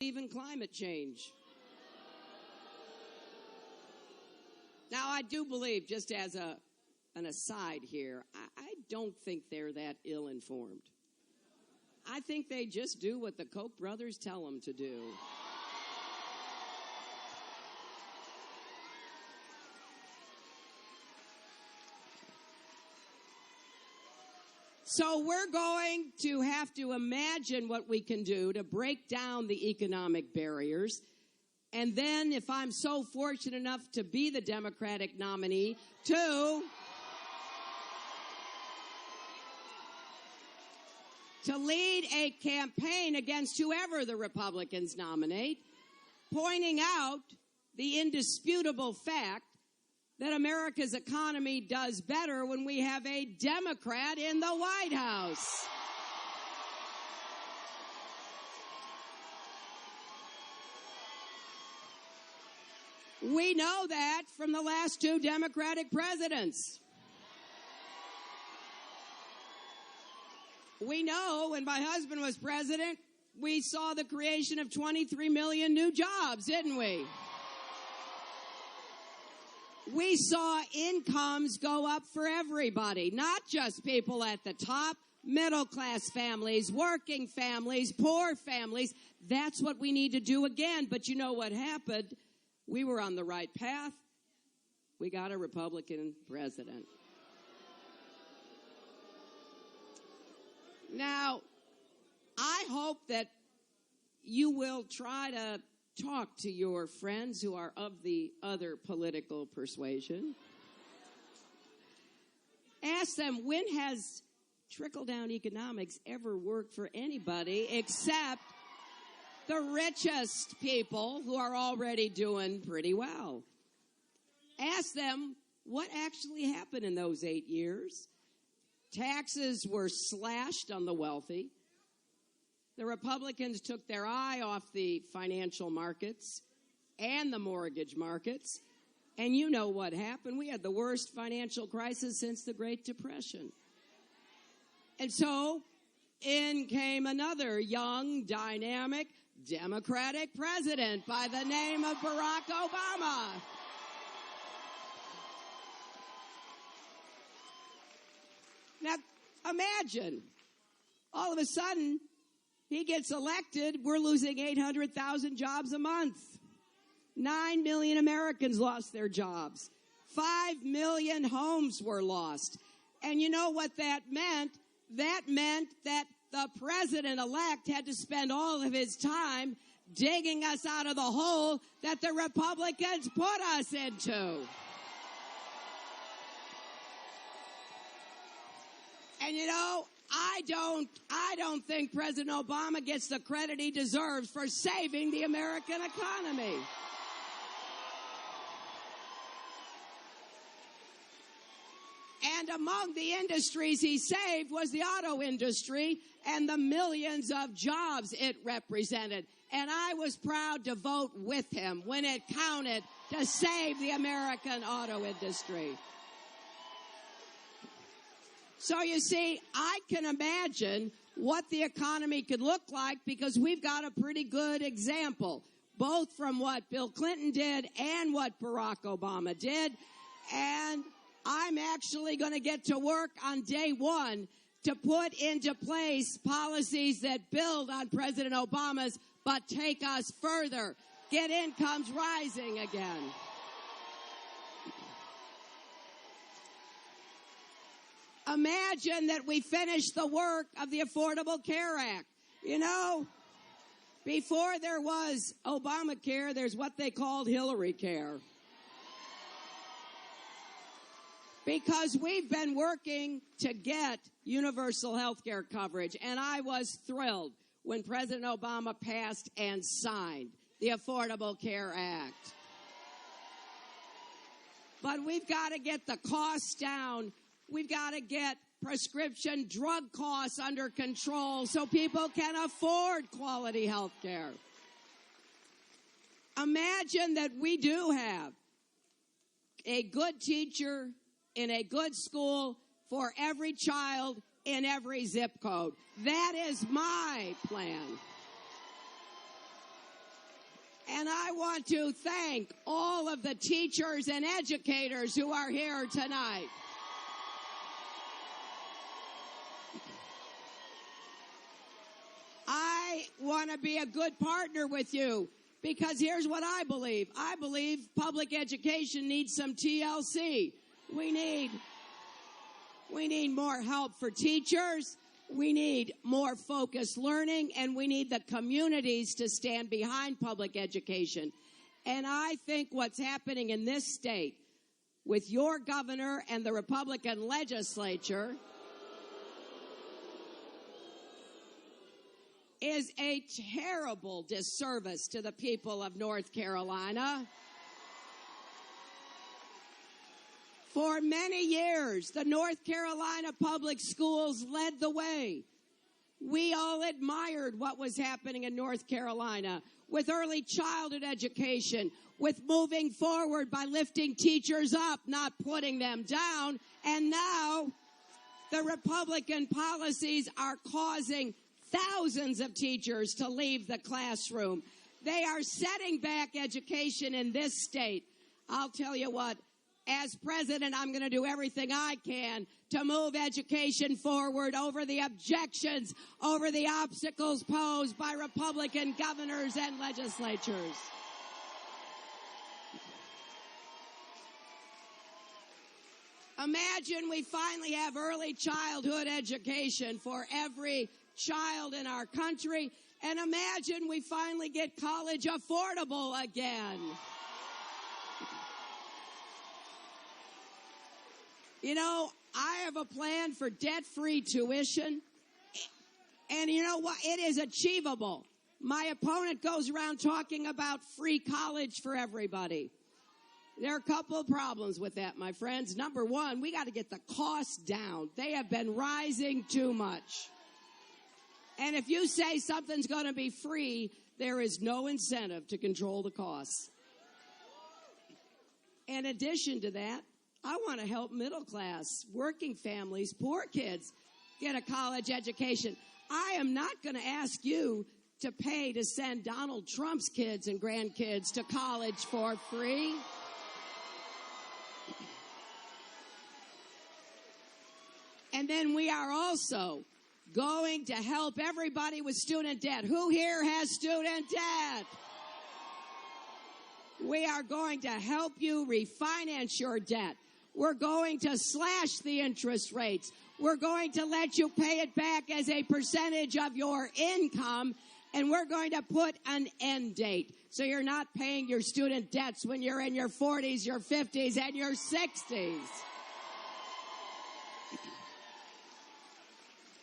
even climate change. Now, I do believe, just as an aside here, I don't think they're that ill-informed. I think they just do what the Koch brothers tell them to do. So we're going to have to imagine what we can do to break down the economic barriers. And then, if I'm so fortunate enough to be the Democratic nominee, to lead a campaign against whoever the Republicans nominate, pointing out the indisputable fact that America's economy does better when we have a Democrat in the White House. We know that from the last two Democratic presidents. We know when my husband was president, we saw the creation of 23 million new jobs, didn't we? We saw incomes go up for everybody, not just people at the top, middle-class families, working families, poor families. That's what we need to do again. But you know what happened? We were on the right path. We got a Republican president. Now, I hope that you will try to talk to your friends who are of the other political persuasion. Ask them, when has trickle-down economics ever worked for anybody except the richest people who are already doing pretty well? Ask them what actually happened in those 8 years. Taxes were slashed on the wealthy. The Republicans took their eye off the financial markets and the mortgage markets. And you know what happened. We had the worst financial crisis since the Great Depression. And so in came another young, dynamic, Democratic president by the name of Barack Obama. Now, imagine, all of a sudden, he gets elected, we're losing 800,000 jobs a month. 9 million Americans lost their jobs. 5 million homes were lost. And you know what that meant? That meant that the president-elect had to spend all of his time digging us out of the hole that the Republicans put us into. And you know, I don't think President Obama gets the credit he deserves for saving the American economy. And among the industries he saved was the auto industry and the millions of jobs it represented. And I was proud to vote with him when it counted to save the American auto industry. So you see, I can imagine what the economy could look like because we've got a pretty good example, both from what Bill Clinton did and what Barack Obama did. And I'm actually going to get to work on day one to put into place policies that build on President Obama's but take us further, get incomes rising again. Imagine that we finish the work of the Affordable Care Act. You know, before there was Obamacare, there's what they called Hillary Care. Because we've been working to get universal health care coverage, and I was thrilled when President Obama passed and signed the Affordable Care Act. But we've got to get the costs down. We've got to get prescription drug costs under control so people can afford quality health care. Imagine that we do have a good teacher in a good school for every child in every zip code. That is my plan. And I want to thank all of the teachers and educators who are here tonight. I want to be a good partner with you because here's what I believe. I believe public education needs some TLC. We need more help for teachers. We need more focused learning, and we need the communities to stand behind public education. And I think what's happening in this state with your governor and the Republican legislature is a terrible disservice to the people of North Carolina. For many years, the North Carolina public schools led the way. We all admired what was happening in North Carolina with early childhood education, with moving forward by lifting teachers up, not putting them down. And now the Republican policies are causing thousands of teachers to leave the classroom. They are setting back education in this state. I'll tell you what. As president, I'm going to do everything I can to move education forward over the objections, over the obstacles posed by Republican governors and legislatures. Imagine we finally have early childhood education for every child in our country, and imagine we finally get college affordable again. You know, I have a plan for debt-free tuition, and you know what? It is achievable. My opponent goes around talking about free college for everybody. There are a couple of problems with that, my friends. Number one, we got to get the costs down. They have been rising too much. And if you say something's going to be free, there is no incentive to control the costs. In addition to that, I want to help middle class, working families, poor kids get a college education. I am not going to ask you to pay to send Donald Trump's kids and grandkids to college for free. And then we are also going to help everybody with student debt. Who here has student debt? We are going to help you refinance your debt. We're going to slash the interest rates. We're going to let you pay it back as a percentage of your income, and we're going to put an end date. So you're not paying your student debts when you're in your 40s, your 50s, and your 60s.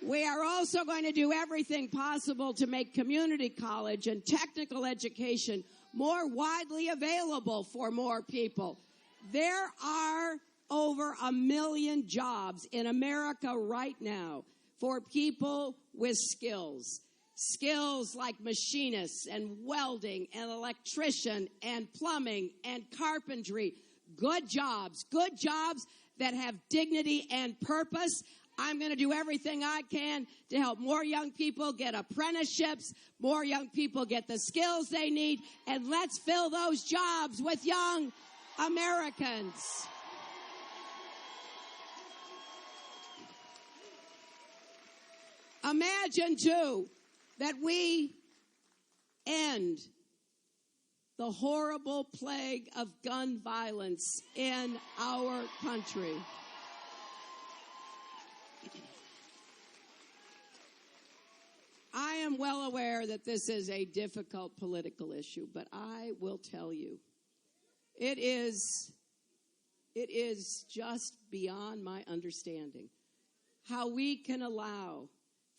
We are also going to do everything possible to make community college and technical education more widely available for more people. There are over 1 million jobs in America right now for people with skills. Skills like machinists and welding and electrician and plumbing and carpentry. Good jobs that have dignity and purpose. I'm going to do everything I can to help more young people get apprenticeships, more young people get the skills they need, and let's fill those jobs with young Americans. Imagine, too, that we end the horrible plague of gun violence in our country. I am well aware that this is a difficult political issue, but I will tell you, it is just beyond my understanding how we can allow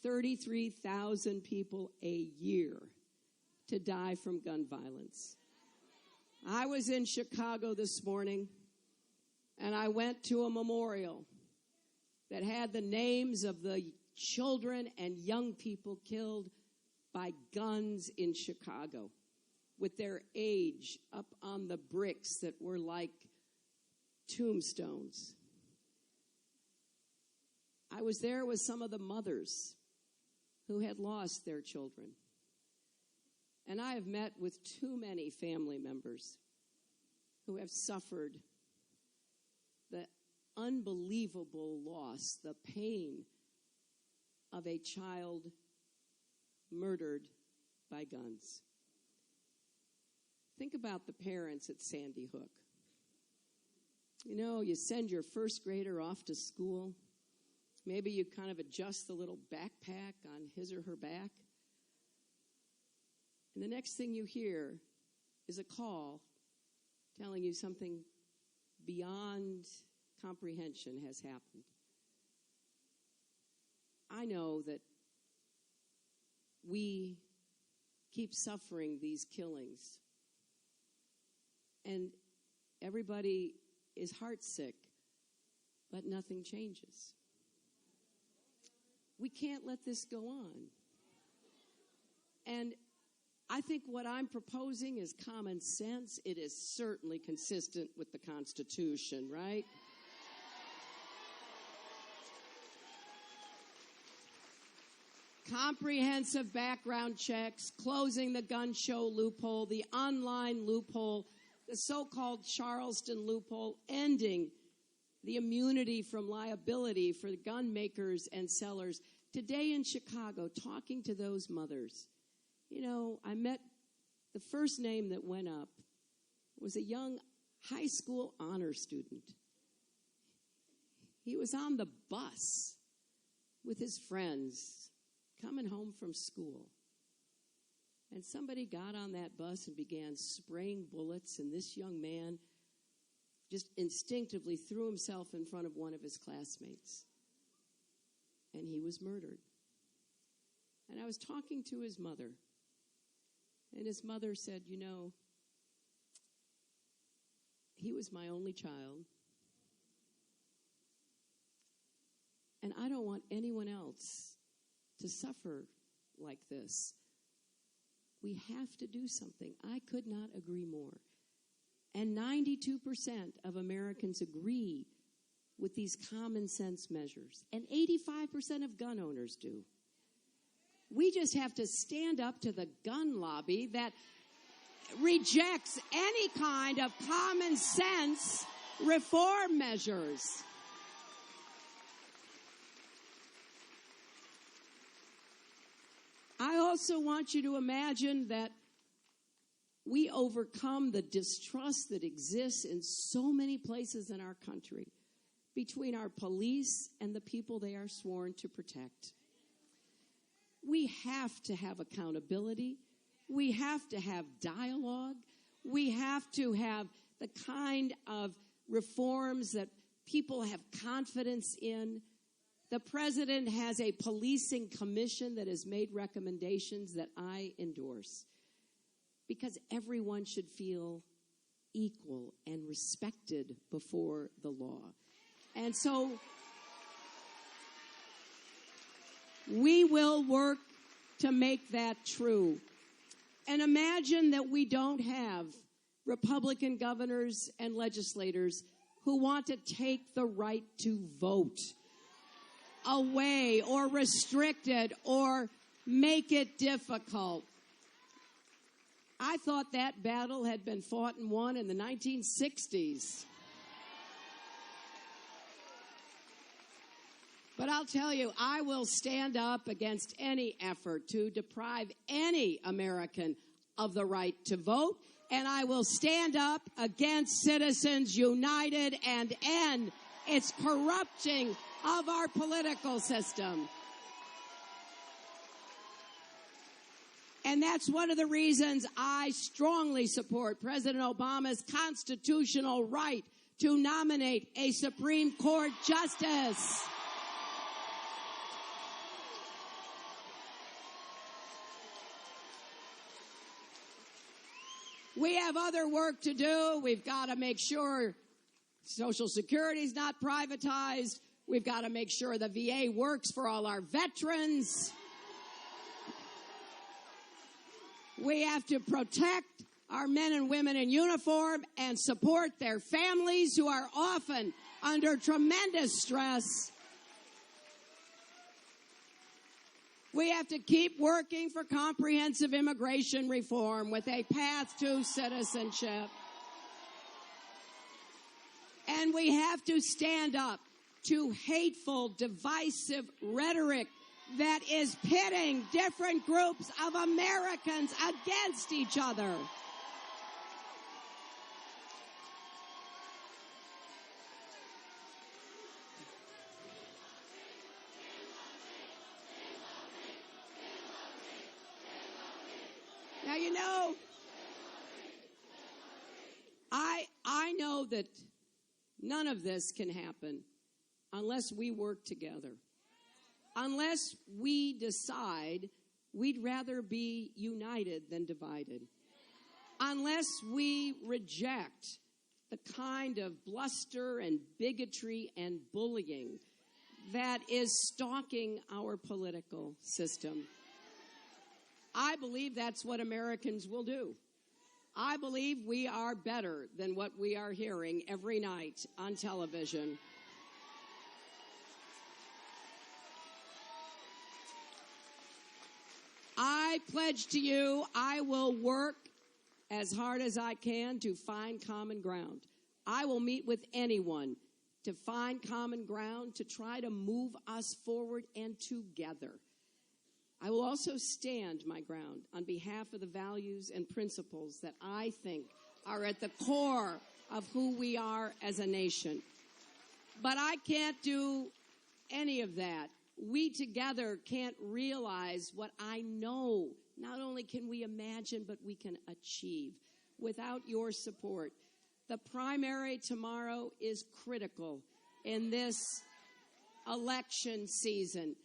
33,000 people a year to die from gun violence. I was in Chicago this morning, and I went to a memorial that had the names of the children and young people killed by guns in Chicago, with their age up on the bricks that were like tombstones. I was there with some of the mothers who had lost their children. And I have met with too many family members who have suffered the unbelievable loss, the pain of a child murdered by guns. Think about the parents at Sandy Hook. You know, you send your first grader off to school. Maybe you kind of adjust the little backpack on his or her back. And the next thing you hear is a call telling you something beyond comprehension has happened. I know that we keep suffering these killings, and everybody is heartsick, but nothing changes. We can't let this go on. And I think what I'm proposing is common sense. It is certainly consistent with the Constitution, right? Comprehensive background checks, closing the gun show loophole, the online loophole, the so-called Charleston loophole, ending the immunity from liability for gun makers and sellers. Today in Chicago, talking to those mothers, you know, I met the first name that went up was a young high school honor student. He was on the bus with his friends coming home from school. And somebody got on that bus and began spraying bullets, and this young man just instinctively threw himself in front of one of his classmates. And he was murdered. And I was talking to his mother, and his mother said, you know, he was my only child, and I don't want anyone else to suffer like this. We have to do something. I could not agree more. And 92% of Americans agree with these common sense measures. And 85% of gun owners do. We just have to stand up to the gun lobby that rejects any kind of common sense reform measures. I also want you to imagine that we overcome the distrust that exists in so many places in our country between our police and the people they are sworn to protect. We have to have accountability. We have to have dialogue. We have to have the kind of reforms that people have confidence in. The president has a policing commission that has made recommendations that I endorse, because everyone should feel equal and respected before the law. And so we will work to make that true. And imagine that we don't have Republican governors and legislators who want to take the right to vote away or restrict it or make it difficult. I thought that battle had been fought and won in the 1960s. But I'll tell you, I will stand up against any effort to deprive any American of the right to vote, and I will stand up against Citizens United and end its corrupting of our political system. And that's one of the reasons I strongly support President Obama's constitutional right to nominate a Supreme Court justice. We have other work to do. We've got to make sure Social Security is not privatized. We've got to make sure the VA works for all our veterans. We have to protect our men and women in uniform and support their families who are often under tremendous stress. We have to keep working for comprehensive immigration reform with a path to citizenship. And we have to stand up to hateful, divisive rhetoric that is pitting different groups of Americans against each other. Now, you know, I know that none of this can happen unless we work together. Unless we decide we'd rather be united than divided. Unless we reject the kind of bluster and bigotry and bullying that is stalking our political system. I believe that's what Americans will do. I believe we are better than what we are hearing every night on television. I pledge to you, I will work as hard as I can to find common ground. I will meet with anyone to find common ground, to try to move us forward and together. I will also stand my ground on behalf of the values and principles that I think are at the core of who we are as a nation. But I can't do any of that. We together can't realize what I know. Not only can we imagine, but we can achieve without your support. The primary tomorrow is critical in this election season.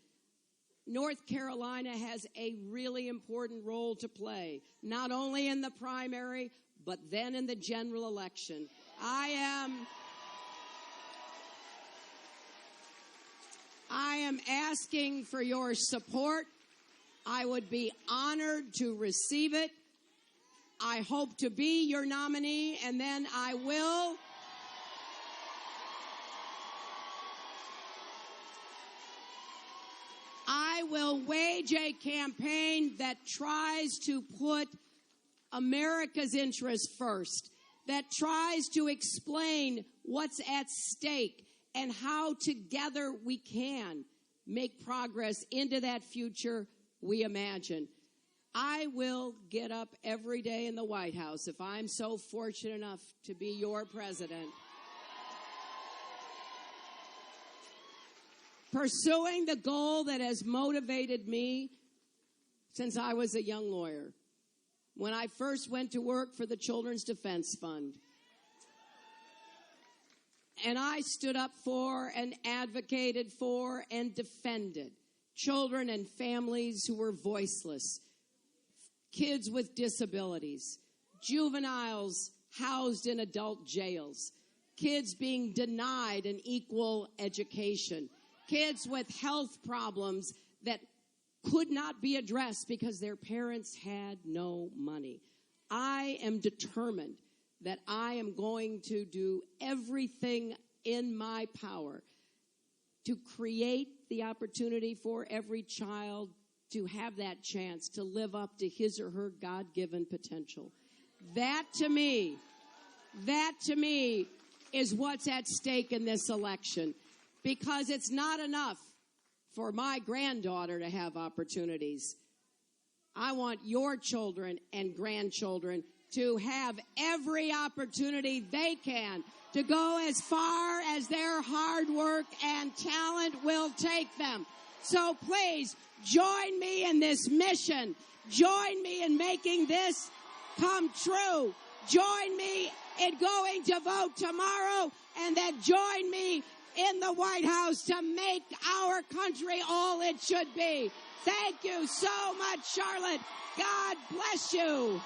North Carolina has a really important role to play, not only in the primary, but then in the general election. I am asking for your support. I would be honored to receive it. I hope to be your nominee, and then I will wage a campaign that tries to put America's interests first, that tries to explain what's at stake and how together we can make progress into that future we imagine. I will get up every day in the White House if I'm so fortunate enough to be your president, pursuing the goal that has motivated me since I was a young lawyer, when I first went to work for the Children's Defense Fund. And I stood up for and advocated for and defended children and families who were voiceless, kids with disabilities, juveniles housed in adult jails, kids being denied an equal education, kids with health problems that could not be addressed because their parents had no money. I am determined that I am going to do everything in my power to create the opportunity for every child to have that chance to live up to his or her God-given potential. That to me is what's at stake in this election, because it's not enough for my granddaughter to have opportunities. I want your children and grandchildren to have every opportunity they can to go as far as their hard work and talent will take them. So please join me in this mission. Join me in making this come true. Join me in going to vote tomorrow, and then join me in the White House to make our country all it should be. Thank you so much, Charlotte. God bless you.